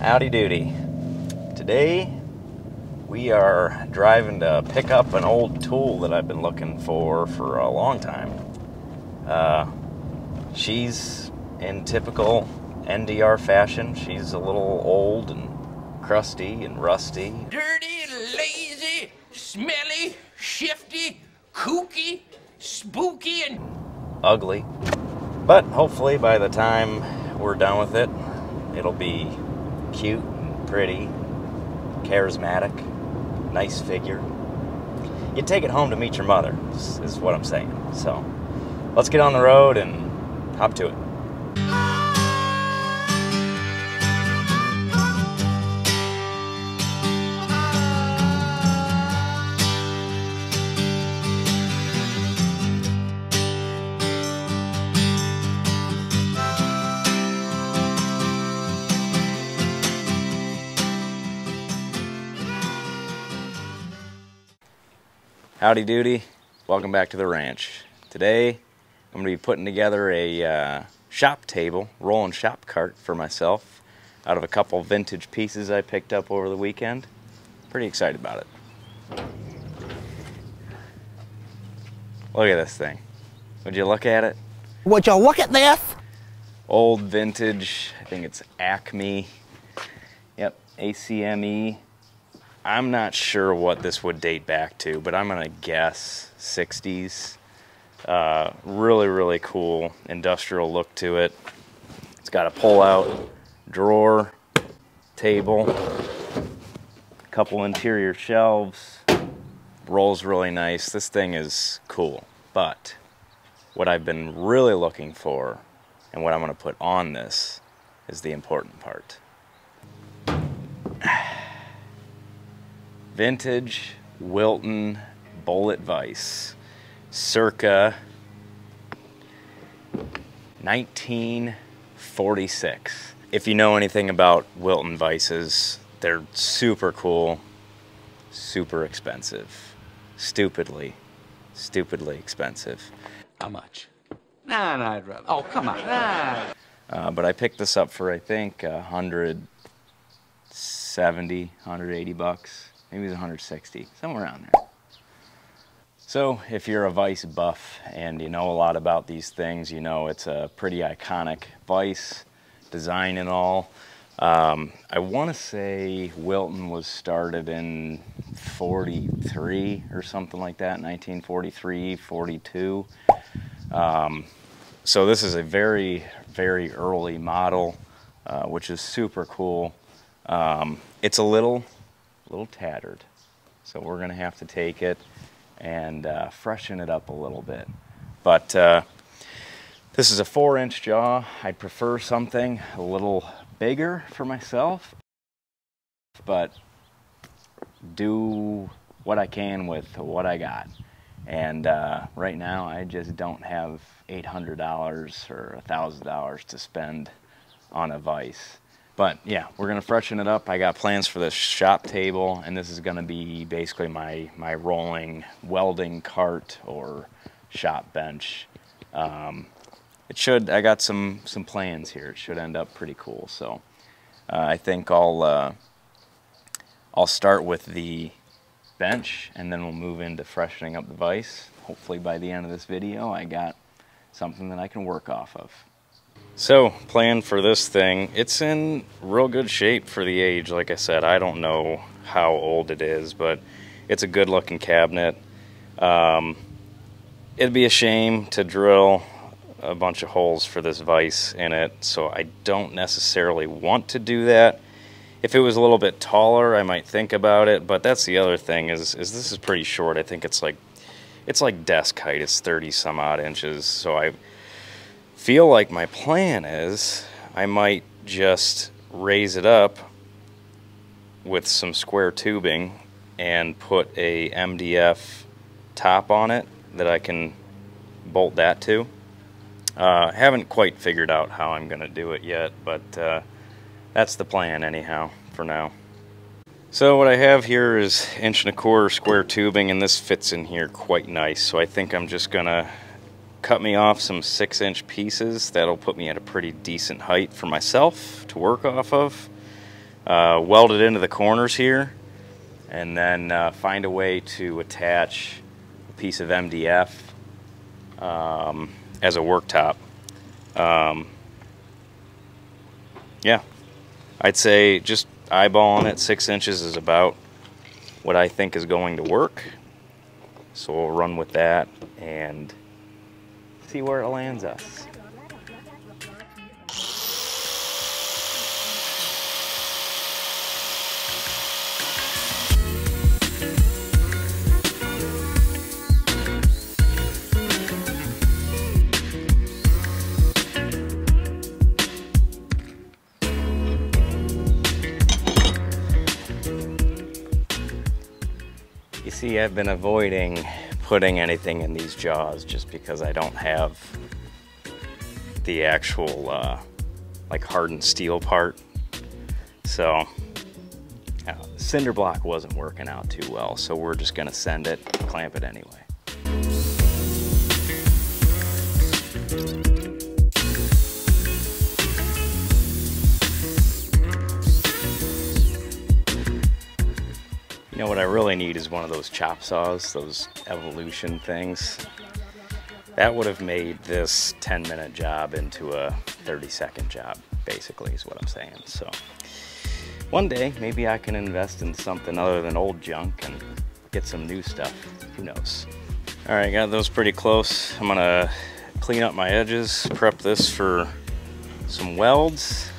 Howdy doody. Today we are driving to pick up an old tool that I've been looking for a long time. She's in typical NDR fashion. She's a little old and crusty and rusty. Dirty, lazy, smelly, shifty, kooky, spooky, and ugly. But hopefully by the time we're done with it, it'll be cute and pretty, charismatic, nice figure. You take it home to meet your mother, is what I'm saying. So let's get on the road and hop to it. Howdy doody, welcome back to the ranch. Today I'm going to be putting together a shop table, rolling shop cart for myself out of a couple vintage pieces I picked up over the weekend. Pretty excited about it. Look at this thing. Would you look at it? Would you look at this? Old vintage, I think it's Acme. Yep, ACME. I'm not sure what this would date back to, but I'm gonna guess 60s. Really, really cool industrial look to it. It's got a pull-out drawer, table, a couple interior shelves, rolls really nice. This thing is cool, but what I've been really looking for and what I'm gonna put on this is the important part. Vintage Wilton bullet vise, circa 1946. If you know anything about Wilton vices, they're super cool, super expensive, stupidly expensive. how much? Nah, I'd rather. Oh, come on. Nah. But I picked this up for, I think, 170, 180 bucks. Maybe it was 160, somewhere around there. So if you're a vise buff and you know a lot about these things, you know it's a pretty iconic vise, design and all. I want to say Wilton was started in 43 or something like that, 1943, 42. So this is a very, very early model, which is super cool. It's a little tattered, so we're gonna have to take it and freshen it up a little bit. But this is a 4-inch jaw. I'd prefer something a little bigger for myself, but do what I can with what I got. And right now I just don't have $800 or $1,000 to spend on a vise. But yeah, we're gonna freshen it up. I got plans for this shop table, and this is gonna be basically my rolling welding cart or shop bench. I got some plans here. It should end up pretty cool. So I think I'll start with the bench, and then we'll move into freshening up the vise. Hopefully by the end of this video, I got something that I can work off of. So, plan for this thing. It's in real good shape for the age. Like I said, I don't know how old it is, but it's a good looking cabinet. It'd be a shame to drill a bunch of holes for this vise in it, so I don't necessarily want to do that. If it was a little bit taller, I might think about it, but that's the other thing is this is pretty short. I think it's like desk height. It's 30 some odd inches, so I feel like my plan is I might just raise it up with some square tubing and put a MDF top on it that I can bolt that to. Haven't quite figured out how I'm gonna do it yet, but that's the plan anyhow for now. So what I have here is 1¼ inch square tubing, and this fits in here quite nice. So I think I'm just gonna cut me off some 6-inch pieces. That'll put me at a pretty decent height for myself to work off of. weld it into the corners here, and then find a way to attach a piece of MDF as a worktop. Yeah, I'd say just eyeballing it, 6 inches is about what I think is going to work. So we'll run with that and see where it lands us. See, I've been avoiding putting anything in these jaws just because I don't have the actual like hardened steel part. So cinder block wasn't working out too well, so we're just gonna send it, clamp it anyway. You know what I really need is one of those chop saws, those Evolution things. That would have made this 10-minute job into a 30-second job, basically, is what I'm saying. So one day, maybe I can invest in something other than old junk and get some new stuff. Who knows? All right, got those pretty close. I'm gonna clean up my edges, prep this for some welds.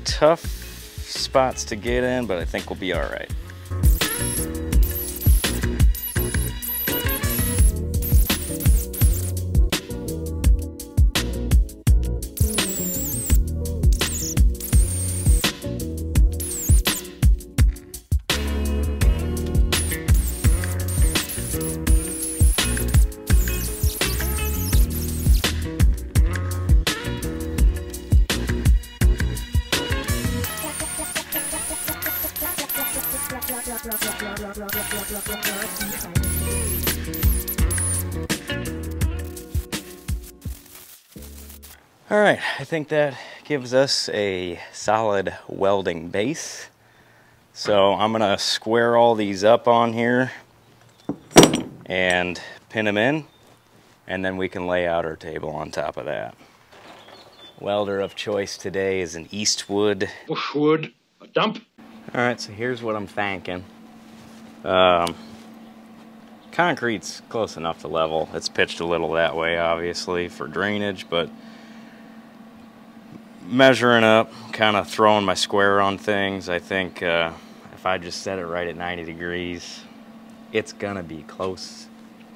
Tough spots to get in, but I think we'll be all right. All right, I think that gives us a solid welding base. So I'm gonna square all these up on here and pin them in, and then we can lay out our table on top of that. Welder of choice today is an Eastwood. Wood, a dump. All right, so here's what I'm thinking. Concrete's close enough to level. It's pitched a little that way, obviously, for drainage, but measuring up, kind of throwing my square on things, I think if I just set it right at 90 degrees, it's gonna be close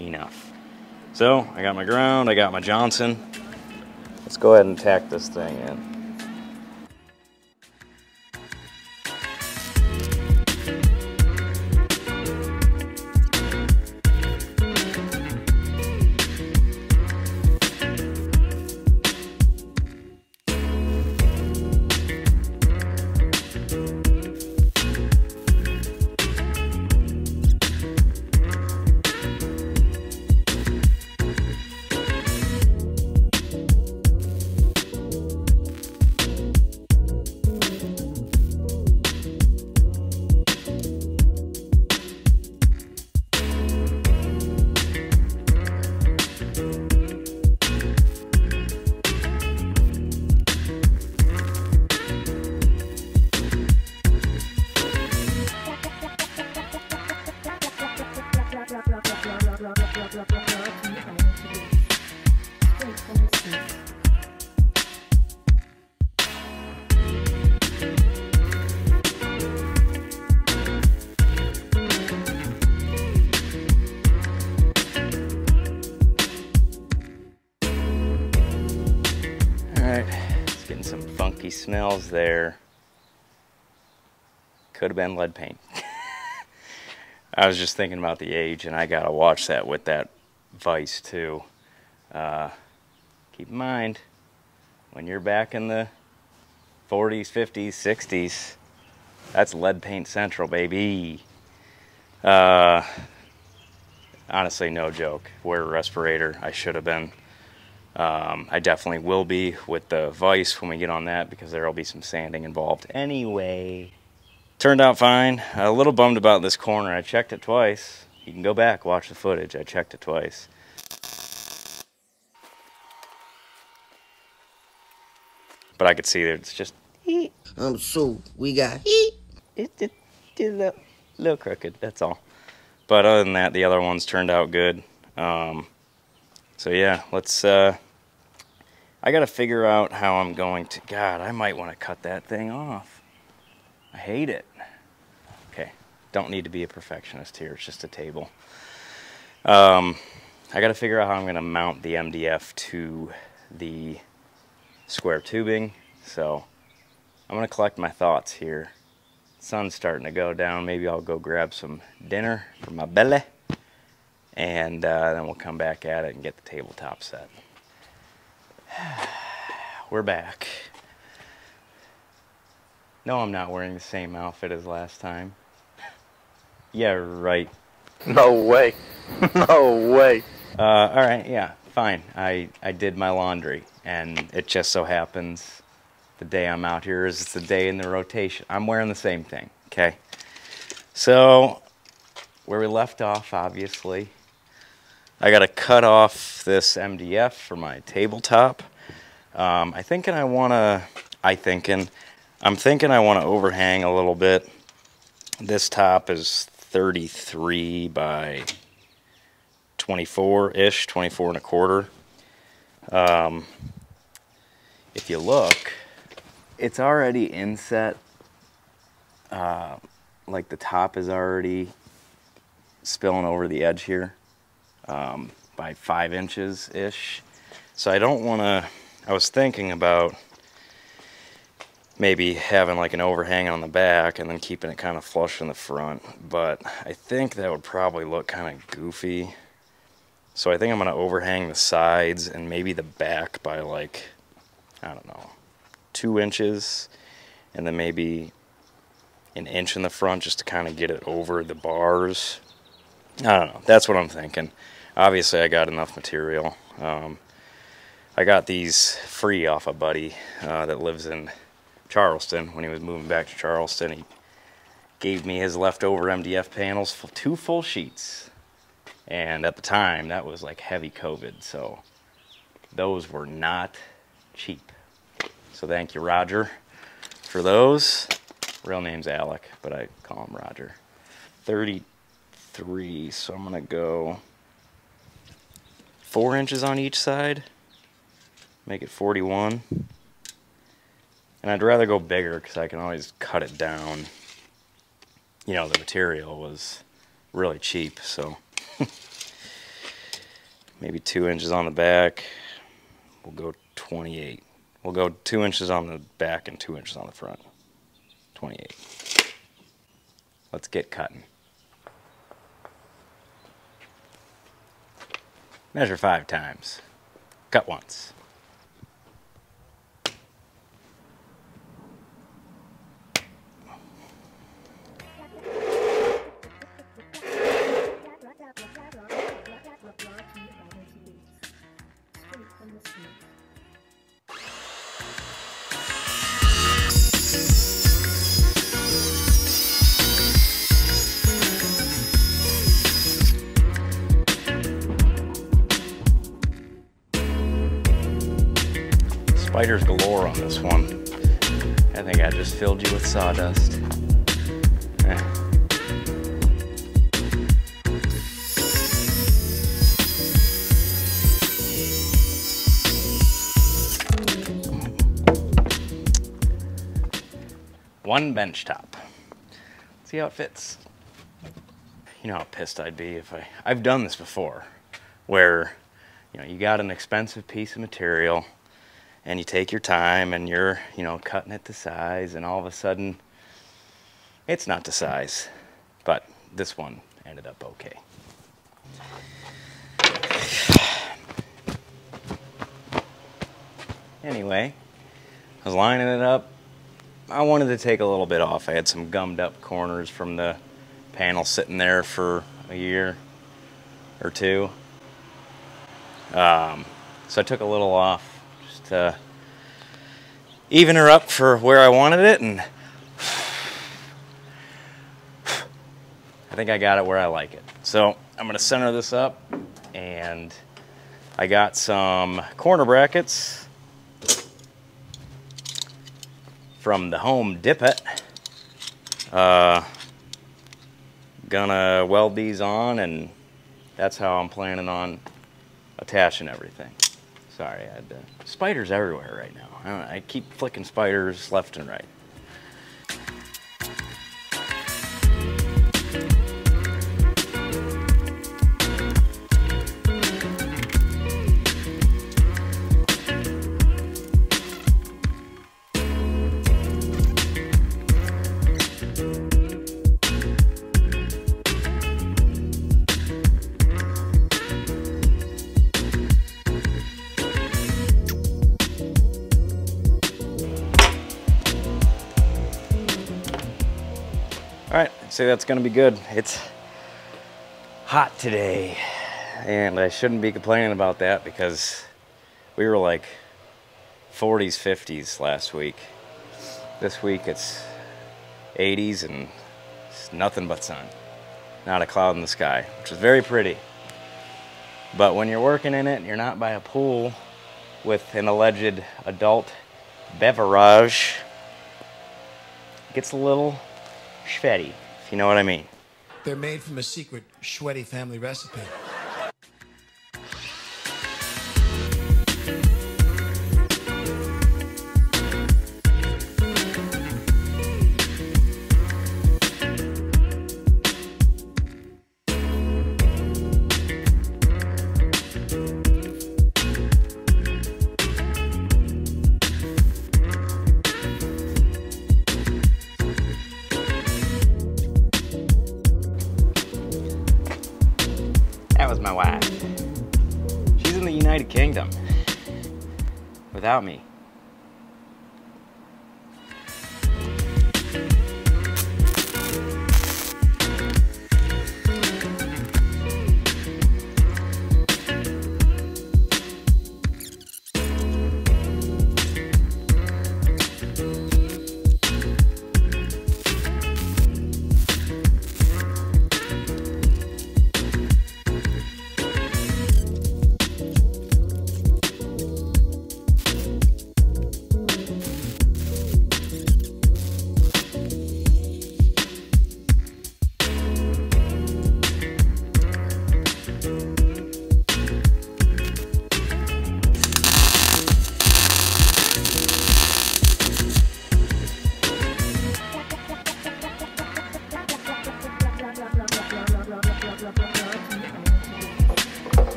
enough. So I got my ground, I got my Johnson. Let's go ahead and tack this thing in. Smells there. Could have been lead paint. I was just thinking about the age, and I gotta watch that with that VISE too. Keep in mind, when you're back in the 40s, 50s, 60s, that's lead paint central, baby. Honestly, no joke. Wear a respirator. I should have been. I definitely will be with the vise when we get on that, because there will be some sanding involved anyway. Turned out fine. A little bummed about this corner. I checked it twice. You can go back, watch the footage. I checked it twice. But I could see that it's just heat. So we got heat. It's a little crooked, that's all. But other than that, the other ones turned out good. So yeah, let's, I gotta figure out how I'm going to, God, I might want to cut that thing off. I hate it. Okay, don't need to be a perfectionist here, it's just a table. I gotta figure out how I'm gonna mount the MDF to the square tubing, so I'm gonna collect my thoughts here. Sun's starting to go down. Maybe I'll go grab some dinner for my belly, and then we'll come back at it and get the tabletop set. We're back. No, I'm not wearing the same outfit as last time. Yeah, right. No way. No way. All right, yeah, fine. I did my laundry, and it just so happens the day I'm out here is the day in the rotation. I'm wearing the same thing, okay? So, where we left off, obviously, I got to cut off this MDF for my tabletop. I'm thinking I want to overhang a little bit. This top is 33 by 24-ish, 24 and a quarter. If you look, it's already inset, like the top is already spilling over the edge here by 5 inches-ish. So I don't want to, I was thinking about maybe having like an overhang on the back and then keeping it kind of flush in the front, but I think that would probably look kind of goofy. So I think I'm going to overhang the sides and maybe the back by like, I don't know, 2 inches, and then maybe an inch in the front just to kind of get it over the bars. I don't know, that's what I'm thinking. Obviously I got enough material. I got these free off a buddy that lives in Charleston. When he was moving back to Charleston, he gave me his leftover MDF panels, 2 full sheets. And at the time, that was like heavy COVID, so those were not cheap. So thank you, Roger, for those. Real name's Alec, but I call him Roger. 33, so I'm gonna go 4 inches on each side, make it 41. And I'd rather go bigger because I can always cut it down. You know, the material was really cheap, so maybe 2 inches on the back. We'll go 28. We'll go 2 inches on the back and 2 inches on the front. 28. Let's get cutting. Measure 5 times. Cut once. Spiders galore on this one. I think I just filled you with sawdust. One bench top. See how it fits. You know how pissed I'd be if I've done this before, where you got an expensive piece of material and you take your time and you're cutting it to size, and all of a sudden it's not to size. But this one ended up okay. Anyway, I was lining it up. I wanted to take a little bit off. I had some gummed up corners from the panel sitting there for a year or two. So I took a little off just to even her up for where I wanted it, and I think I got it where I like it. So I'm going to center this up, and I got some corner brackets from the Home Depot. Gonna weld these on, and that's how I'm planning on attaching everything. Sorry, I had spiders everywhere right now. I keep flicking spiders left and right. Alright, I'd say that's gonna be good. It's hot today, and I shouldn't be complaining about that because we were like 40s, 50s last week. This week it's 80s and it's nothing but sun. Not a cloud in the sky, which is very pretty. But when you're working in it and you're not by a pool with an alleged adult beverage, it gets a little sweaty, if you know what I mean. They're made from a secret sweaty family recipe. That was my wife. She's in the United Kingdom. Without me.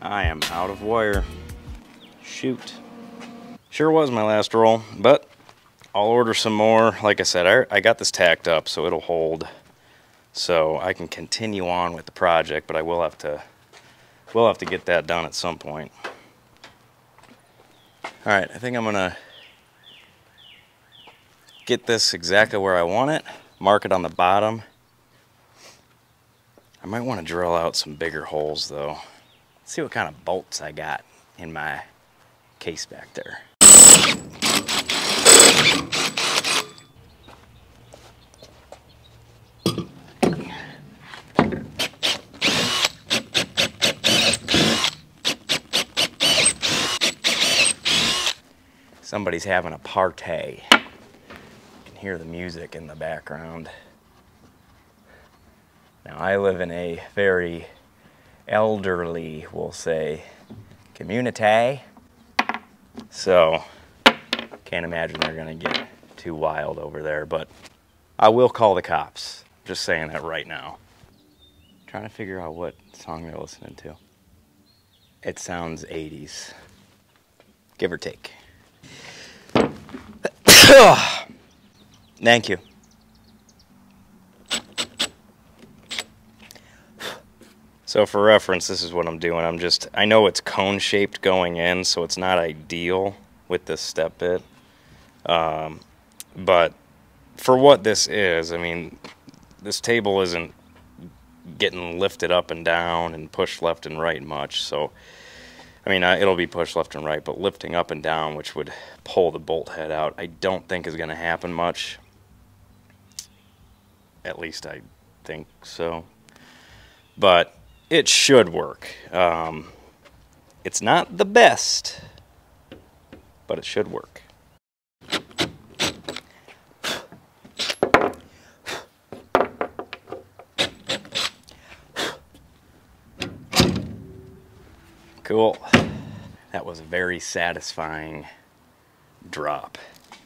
I am out of wire. Shoot. Sure was my last roll, but I'll order some more. Like I said, I got this tacked up so it'll hold. So I can continue on with the project, but we'll have to get that done at some point. Alright, I think I'm gonna get this exactly where I want it, mark it on the bottom. I might want to drill out some bigger holes though. Let's see what kind of bolts I got in my case back there. Somebody's having a party. You can hear the music in the background. Now I live in a very elderly, we'll say, community. So can't imagine they're gonna get too wild over there, but I will call the cops. Just saying that right now. Trying to figure out what song they're listening to. It sounds 80s, give or take. Thank you. So for reference, this is what I'm doing. I know it's cone shaped going in, so it's not ideal with this step bit. But for what this is, I mean, this table isn't getting lifted up and down and pushed left and right much. So, I mean, it'll be pushed left and right, but lifting up and down, which would pull the bolt head out, I don't think is going to happen much. At least I think so. But it should work. It's not the best, but it should work. Cool. That was a very satisfying drop.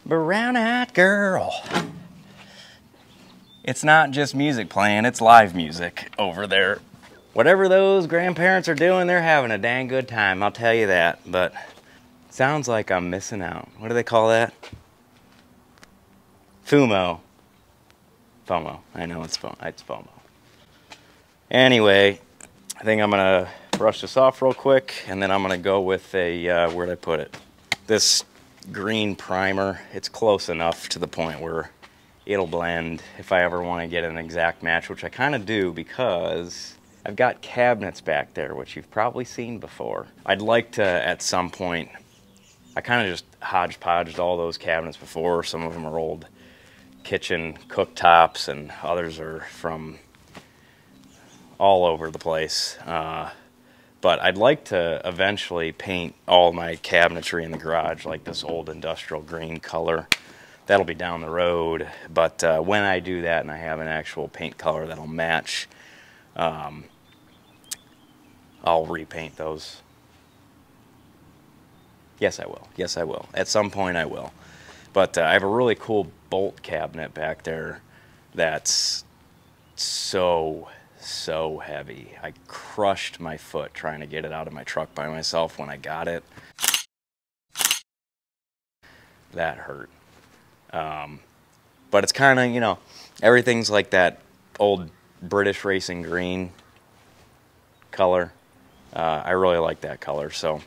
Brown-eyed girl. It's not just music playing, it's live music over there. Whatever those grandparents are doing, they're having a dang good time, I'll tell you that. But sounds like I'm missing out. What do they call that? FOMO. FOMO. I know it's FOMO. Anyway, I think I'm gonna brush this off real quick, and then I'm gonna go with a, where'd I put it? This green primer. It's close enough to the point where it'll blend if I ever want to get an exact match, which I kind of do because I've got cabinets back there, which you've probably seen before. I'd like to, at some point, I kind of just hodgepodged all those cabinets before. Some of them are old kitchen cooktops, and others are from all over the place. But I'd like to eventually paint all my cabinetry in the garage like this old industrial green color. That'll be down the road, but when I do that and I have an actual paint color that'll match, I'll repaint those. Yes, I will. Yes, I will. At some point I will. But I have a really cool bolt cabinet back there that's so heavy. I crushed my foot trying to get it out of my truck by myself when I got it. That hurt. But it's kind of, you know, everything's like that old British racing green color. I really like that color, so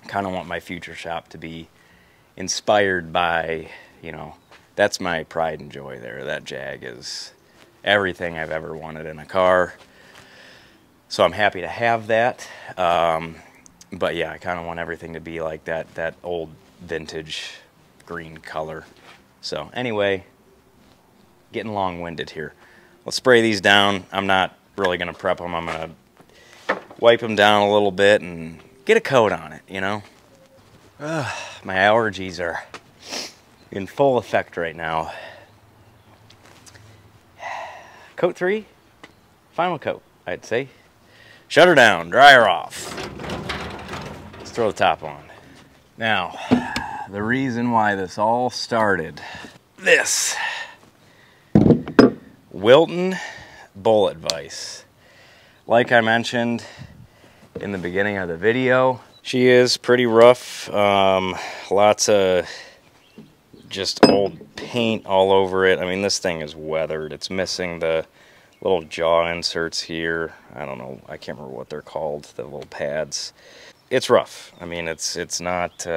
kind of want my future shop to be inspired by, you know, that's my pride and joy there. That Jag is everything I've ever wanted in a car, so I'm happy to have that. But yeah, I kind of want everything to be like that old vintage green color. So anyway, getting long-winded here. Let's spray these down. I'm not really going to prep them. I'm going to wipe them down a little bit and get a coat on it, you know. My allergies are in full effect right now. Coat 3, final coat, I'd say. Shut her down, dry her off. Let's throw the top on. Now, the reason why this all started, this Wilton bullet vise. Like I mentioned in the beginning of the video, she is pretty rough. Lots of just old paint all over it. I mean, this thing is weathered. It's missing the little jaw inserts here. I don't know, I can't remember what they're called, the little pads. It's rough. I mean, it's not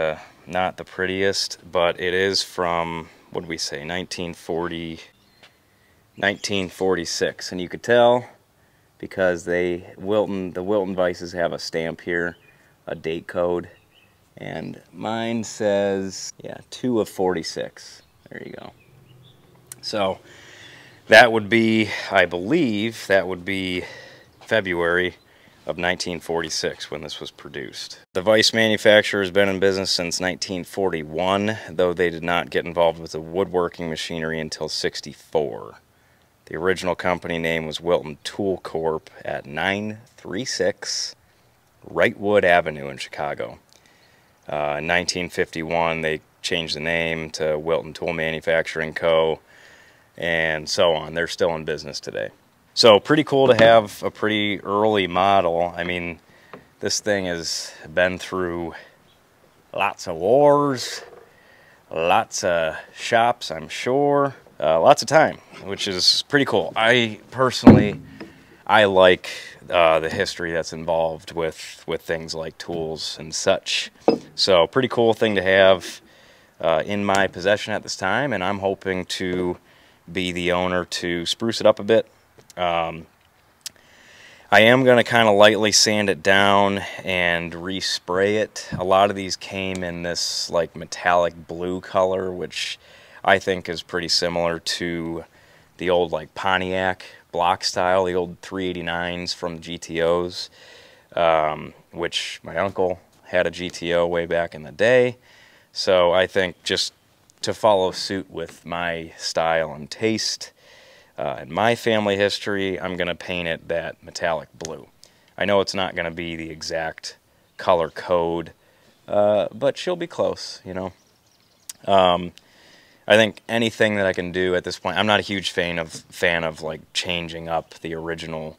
not the prettiest, but it is from, what did we say, 1946, and you could tell because the Wilton vices have a stamp here, a date code, and mine says, yeah, 2 of 46. There you go. So that would be, I believe, that would be February of 1946 when this was produced. The vice manufacturer has been in business since 1941, though they did not get involved with the woodworking machinery until '64. The original company name was Wilton Tool Corp. At 936 Wrightwood Avenue in Chicago. In 1951, they changed the name to Wilton Tool Manufacturing Co., and so on. They're still in business today. So pretty cool to have a pretty early model. I mean, this thing has been through lots of wars, lots of shops, I'm sure, lots of time, which is pretty cool. I personally, I like the history that's involved with things like tools and such. So pretty cool thing to have in my possession at this time, and I'm hoping to be the owner to spruce it up a bit. I am going to kind of lightly sand it down and respray it. A lot of these came in this like metallic blue color, which I think is pretty similar to the old like Pontiac block style, the old 389s from the GTOs, which my uncle had a GTO way back in the day. So I think just to follow suit with my style and taste and my family history, I'm going to paint it that metallic blue. I know it's not going to be the exact color code, but she'll be close, you know. I think anything that I can do at this point, I'm not a huge fan of like changing up the original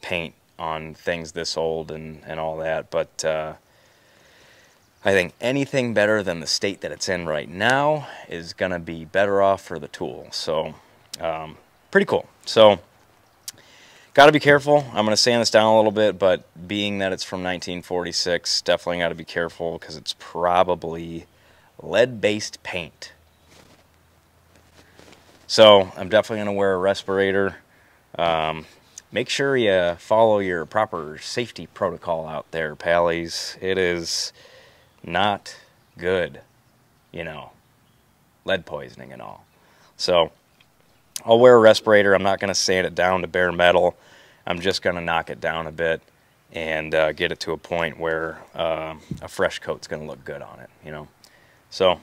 paint on things this old and all that, but I think anything better than the state that it's in right now is going to be better off for the tool. So pretty cool. So got to be careful. I'm going to sand this down a little bit, but being that it's from 1946, definitely got to be careful because it's probably lead-based paint. So I'm definitely going to wear a respirator. Make sure you follow your proper safety protocol out there, pallies. It is not good, you know, lead poisoning and all. So I'll wear a respirator. I'm not going to sand it down to bare metal. I'm just going to knock it down a bit and get it to a point where a fresh coat's going to look good on it, you know. So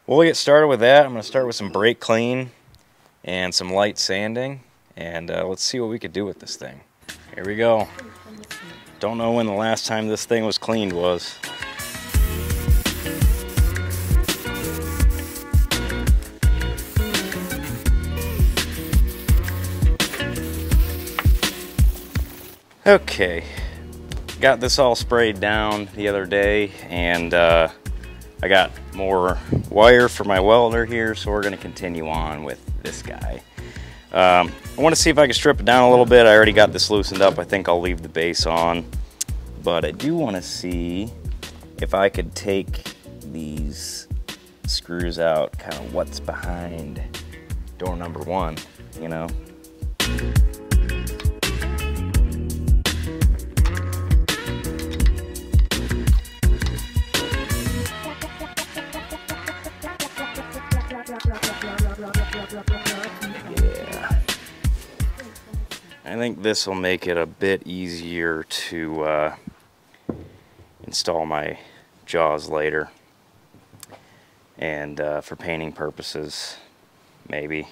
we'll get started with that. I'm going to start with some brake clean and some light sanding, and let's see what we could do with this thing. Here we go. Don't know when the last time this thing was cleaned was. Okay, got this all sprayed down the other day, and I got more wire for my welder here, so we're going to continue on with this guy. I want to see if I can strip it down a little bit. I already got this loosened up. I think I'll leave the base on, but I do want to see if I could take these screws out, kind of what's behind door number 1, you know. I think this will make it a bit easier to install my jaws later, and for painting purposes, maybe.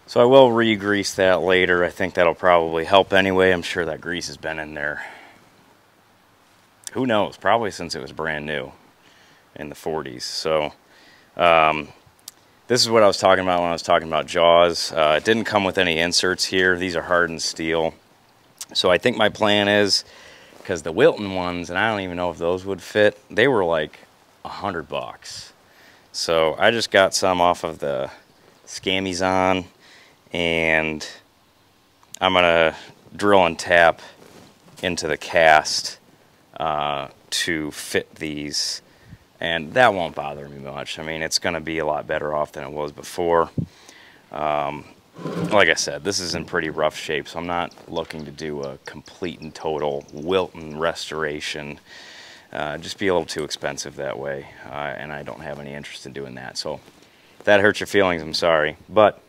So I will re-grease that later. I think that'll probably help anyway. I'm sure that grease has been in there, who knows, probably since it was brand new in the 40s. So this is what I was talking about when I was talking about jaws. It didn't come with any inserts here. These are hardened steel. So I think my plan is, because the Wilton ones, and I don't even know if those would fit, they were like $100. So I just got some off of the Scamizon, and I'm gonna drill and tap into the cast to fit these. And that won't bother me much. I mean, it's going to be a lot better off than it was before. Like I said, this is in pretty rough shape, so I'm not looking to do a complete and total Wilton restoration. Just be a little too expensive that way, and I don't have any interest in doing that. So if that hurts your feelings, I'm sorry. But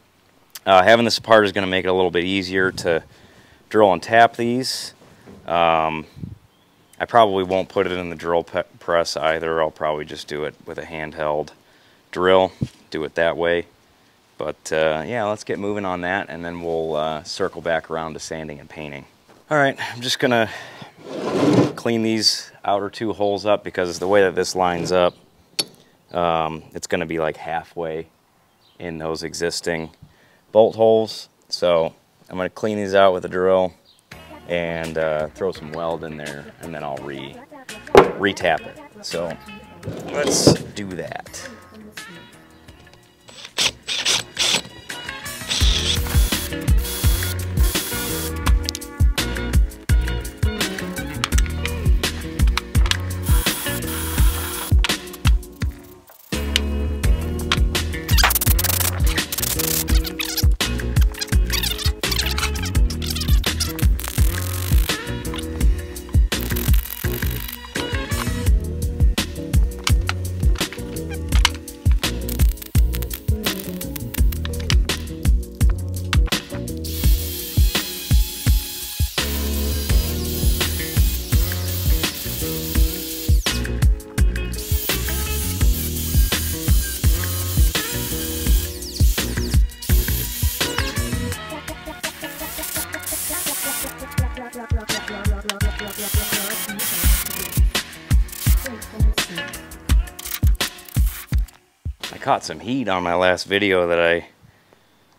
having this apart is going to make it a little bit easier to drill and tap these. I probably won't put it in the drill press either. I'll probably just do it with a handheld drill, do it that way. But yeah, let's get moving on that, and then we'll circle back around to sanding and painting. All right, I'm just gonna clean these outer 2 holes up, because the way that this lines up, it's gonna be like halfway in those existing bolt holes. So I'm gonna clean these out with a drill and throw some weld in there, and then I'll re-tap it. So let's do that. I caught some heat on my last video that I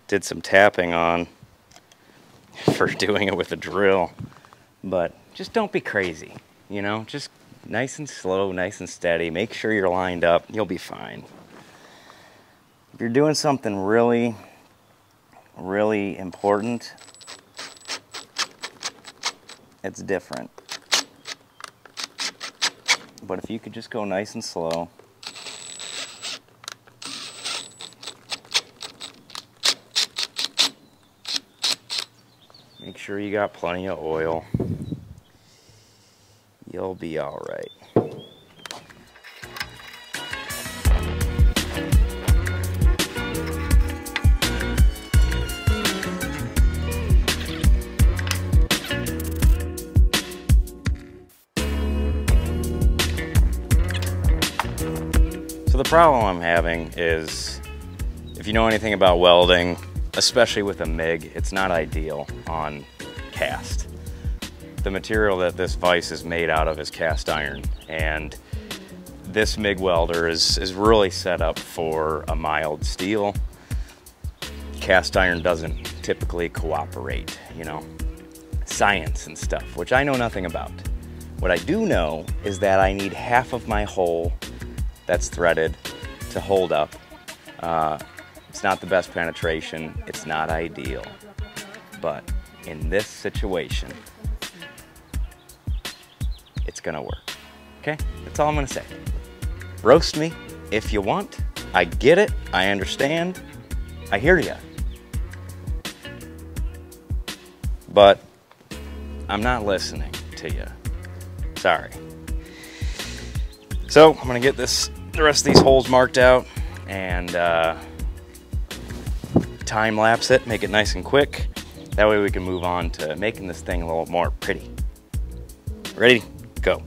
did some tapping on for doing it with a drill. But just don't be crazy, you know? Just nice and slow, nice and steady. Make sure you're lined up. You'll be fine. If you're doing something really, really important, it's different. But if you could just go nice and slow. Make sure you got plenty of oil. You'll be all right. So the problem I'm having is, if you know anything about welding, especially with a MIG, it's not ideal on cast. The material that this vise is made out of is cast iron, and this MIG welder is really set up for a mild steel. Cast iron doesn't typically cooperate, you know, science and stuff, which I know nothing about. What I do know is that I need half of my hole that's threaded to hold up. It's not the best penetration, it's not ideal, but in this situation, it's gonna work, okay? That's all I'm gonna say. Roast me if you want. I get it, I understand, I hear ya. But I'm not listening to you. Sorry. So I'm gonna get the rest of these holes marked out and time lapse it, make it nice and quick. That way we can move on to making this thing a little more pretty. Ready? Go.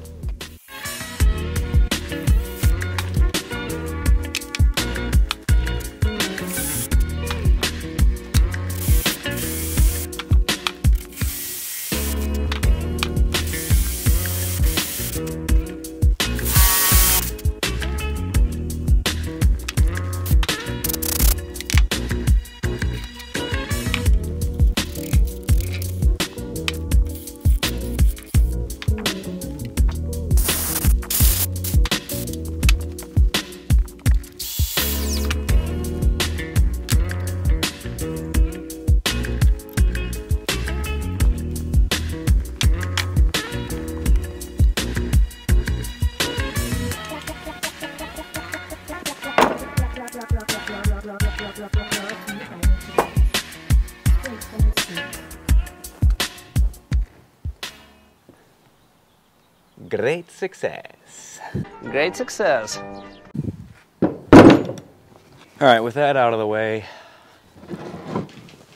Great success. Great success. All right, with that out of the way,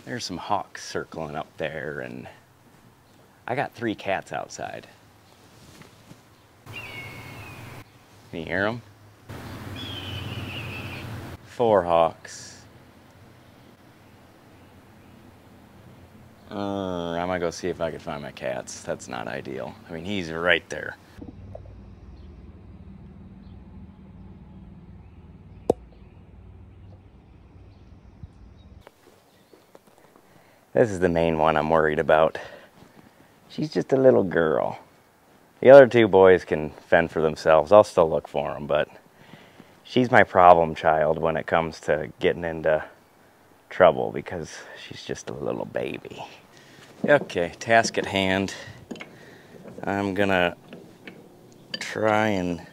there's some hawks circling up there, and I got 3 cats outside. Can you hear them? 4 hawks. I'm gonna go see if I can find my cats. That's not ideal. I mean, he's right there. This is the main one I'm worried about. She's just a little girl. The other 2 boys can fend for themselves. I'll still look for them, but she's my problem child when it comes to getting into trouble because she's just a little baby. Okay, task at hand. I'm gonna try and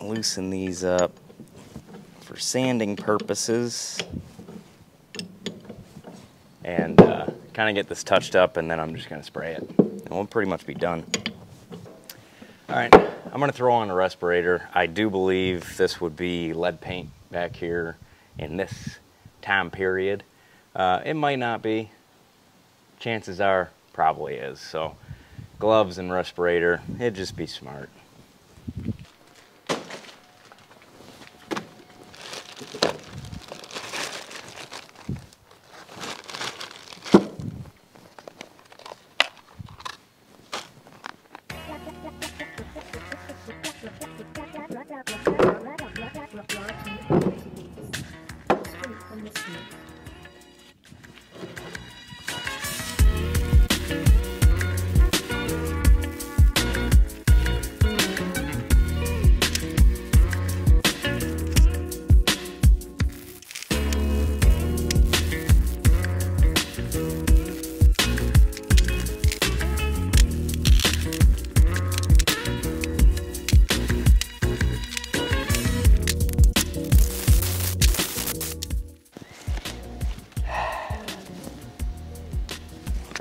loosen these up for sanding purposes and kind of get this touched up, and then I'm just gonna spray it and we'll pretty much be done. All right, I'm gonna throw on a respirator. I do believe this would be lead paint back here in this time period. It might not be. Chances are probably is. So gloves and respirator, it'd just be smart.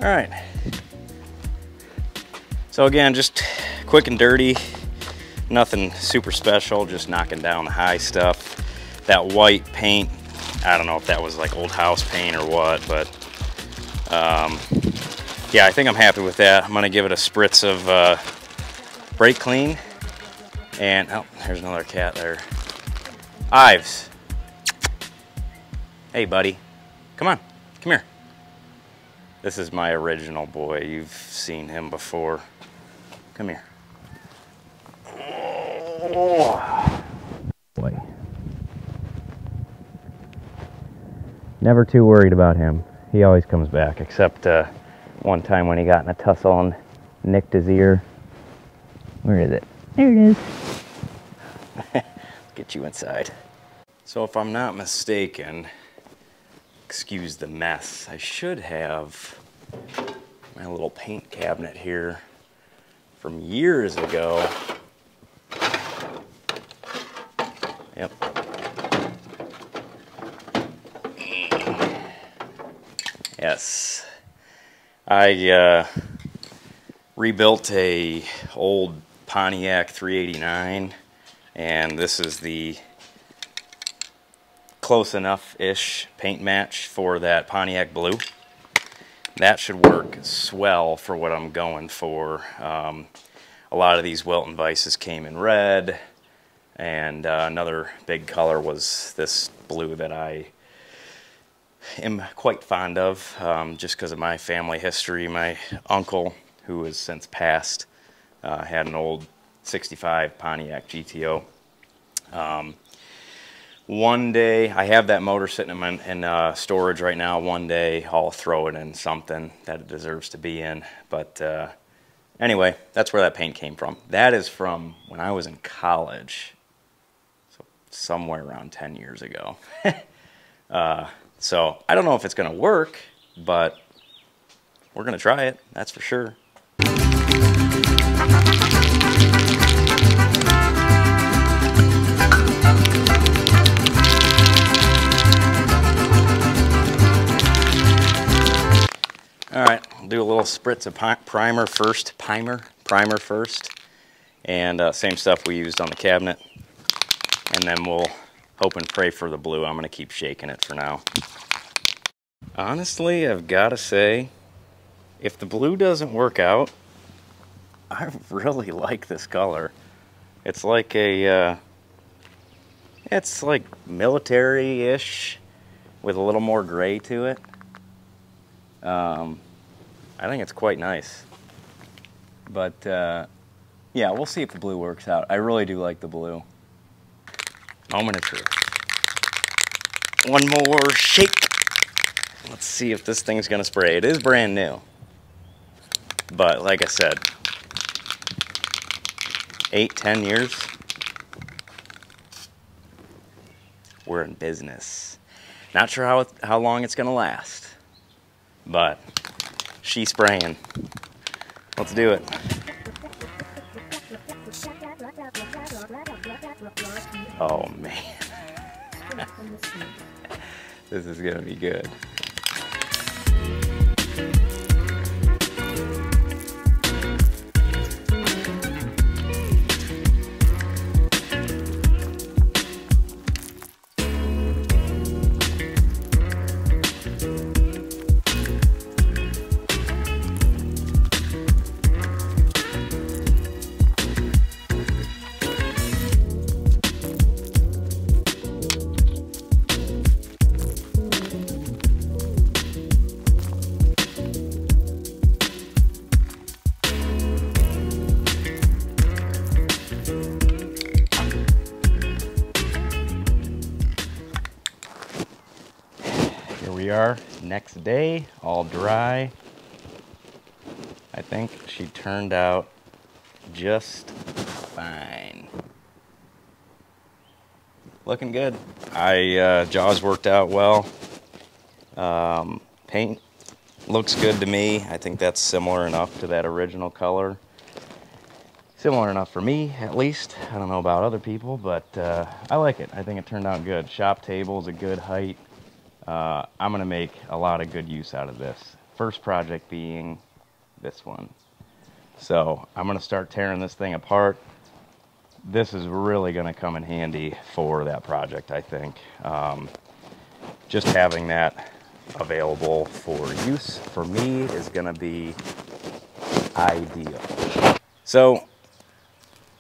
All right. So again, just quick and dirty. Nothing super special, just knocking down the high stuff. That white paint, I don't know if that was like old house paint or what, but yeah, I think I'm happy with that. I'm gonna give it a spritz of brake clean. And, oh, there's another cat there. Ives. Hey, buddy. Come on, come here. This is my original boy. You've seen him before. Come here. Oh, boy. Never too worried about him. He always comes back, except one time when he got in a tussle and nicked his ear. Where is it? There it is. Let's get you inside. So if I'm not mistaken, excuse the mess, I should have my little paint cabinet here from years ago. Yep. Yes. I rebuilt a old Pontiac 389, and this is the close enough-ish paint match for that Pontiac blue. That should work swell for what I'm going for. A lot of these Wilton Vices came in red, and another big color was this blue that I am quite fond of, just because of my family history. My uncle, who has since passed, had an old 65 Pontiac GTO. One day, I have that motor sitting in storage right now. One day, I'll throw it in something that it deserves to be in. But anyway, that's where that paint came from. That is from when I was in college, so somewhere around 10 years ago. So I don't know if it's going to work, but we're going to try it, that's for sure. All right, we'll do a little spritz of primer first, primer first, and same stuff we used on the cabinet, and then we'll hope and pray for the blue. I'm gonna keep shaking it for now. Honestly, I've gotta say, if the blue doesn't work out, I really like this color. It's like a, it's like military-ish with a little more gray to it. I think it's quite nice. But, yeah, we'll see if the blue works out. I really do like the blue. Moment of truth. One more shake. Let's see if this thing's gonna spray. It is brand new. But, like I said, 8-10 years, we're in business. Not sure how long it's gonna last, but she's spraying. Let's do it. Oh man, this is gonna be good. We are next day, all dry. I think she turned out just fine. Looking good. Jaws worked out well. Paint looks good to me. I think that's similar enough to that original color. Similar enough for me, at least. I don't know about other people, but I like it. I think it turned out good. Shop table is a good height. I'm gonna make a lot of good use out of this. First project being this one. So I'm going to start tearing this thing apart. This is really going to come in handy for that project, I think. Just having that available for use for me is going to be ideal. So,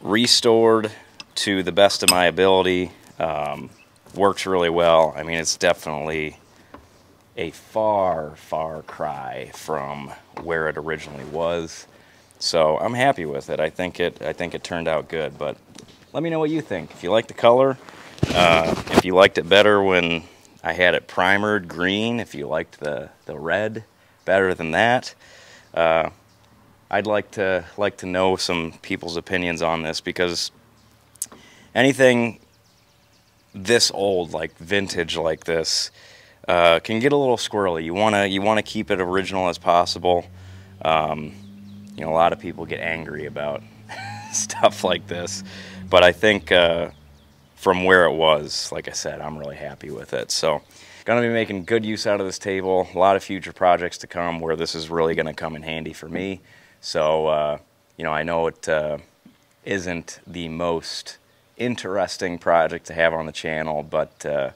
restored to the best of my ability. Works really well. I mean, it's definitely a far cry from where it originally was. So I'm happy with it. I think it turned out good. But let me know what you think. If you like the color, if you liked it better when I had it primered green, if you liked the red better than that, I'd like to know some people's opinions on this, because anything this old, like vintage like this, can get a little squirrely. You wanna keep it original as possible. You know, a lot of people get angry about stuff like this, but I think from where it was, like I said, I'm really happy with it. So, gonna be making good use out of this table. A lot of future projects to come where this is really gonna come in handy for me. So, you know, I know it isn't the most interesting project to have on the channel, but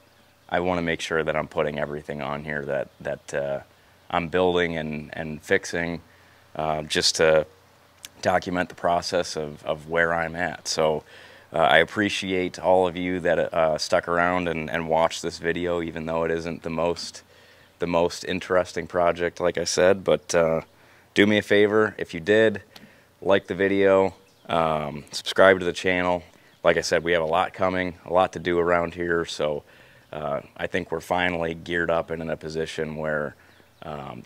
I want to make sure that I'm putting everything on here that I'm building and fixing, just to document the process of where I'm at. So I appreciate all of you that stuck around and watched this video, even though it isn't the most interesting project, like I said. But do me a favor, if you did, like the video, subscribe to the channel. Like I said, we have a lot coming, a lot to do around here, so I think we're finally geared up and in a position where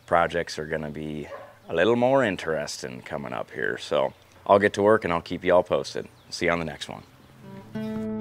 projects are going to be a little more interesting coming up here. So I'll get to work and I'll keep you all posted. See you on the next one.